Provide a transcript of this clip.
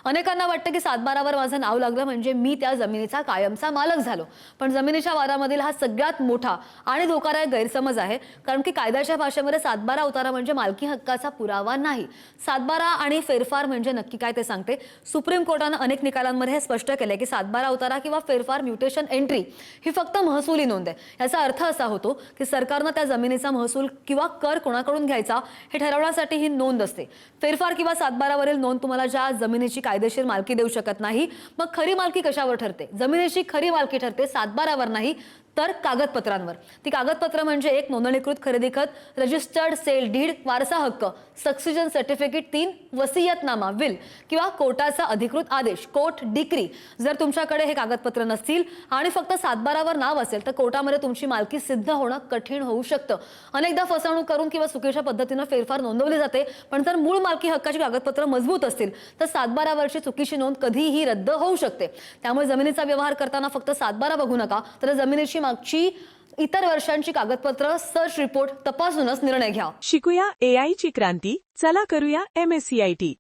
अनेकांना वाटतं की सातबारावर माझं नाव लागलं म्हणजे मी त्या जमिनीचा कायमचा मालक झालो. पण जमिनीच्या वादामधील हा सगळ्यात मोठा आणि धोकादायक गैरसमज आहे. कारण की कायद्याच्या भाषेमध्ये सातबारा उतारा म्हणजे मालकी हक्काचा पुरावा नाही. सातबारा आणि फेरफार म्हणजे नक्की काय ते सांगते. सुप्रीम कोर्टाने अनेक निकालांमध्ये हे स्पष्ट केले की सातबारा उतारा किंवा फेरफार म्युटेशन एंट्री ही फक्त महसुली नोंद आहे. याचा अर्थ असा होतो की सरकारने त्या जमिनीचा महसूल किंवा कर कोणाकडून घ्यायचा हे ठरवण्यासाठी ही नोंद असते. फेरफार किंवा सातबारावरील नोंद तुम्हाला ज्या जमिनीची कायदेशीर मालकी देऊ शकत नाही. मग खरी मालकी कशावर ठरते? जमिनीची खरी मालकी ठरते सातबारावर नाही तर कागदपत्रांवर. ती कागदपत्र म्हणजे एक नोंदणीकृत खरेदी खत, रजिस्टर्ड सेल डीड, वारसा हक्क, सक्सिजन सर्टिफिकेट, 3 वसियतनामा विल किंवा कोर्टाचा अधिकृत आदेश कोर्ट डिक्री. जर तुमच्याकडे हे कागदपत्र नसतील आणि फक्त सातबारावर नाव असेल तर कोर्टामध्ये तुमची मालकी सिद्ध होणं कठीण होऊ शकतं. अनेकदा फसवणूक करून किंवा चुकीच्या पद्धतीने फेरफार नोंदवली जाते. पण जर मूळ मालकी हक्काची कागदपत्र मजबूत असतील तर सातबारावरची चुकीची नोंद कधीही रद्द होऊ शकते. त्यामुळे जमिनीचा व्यवहार करताना फक्त सातबारा बघू नका तर जमिनीची मागची इतर वर्षांची कागदपत्र सर्च रिपोर्ट तपासूनच निर्णय घ्या. शिकूया AI ची क्रांती. चला करूया MSCIT.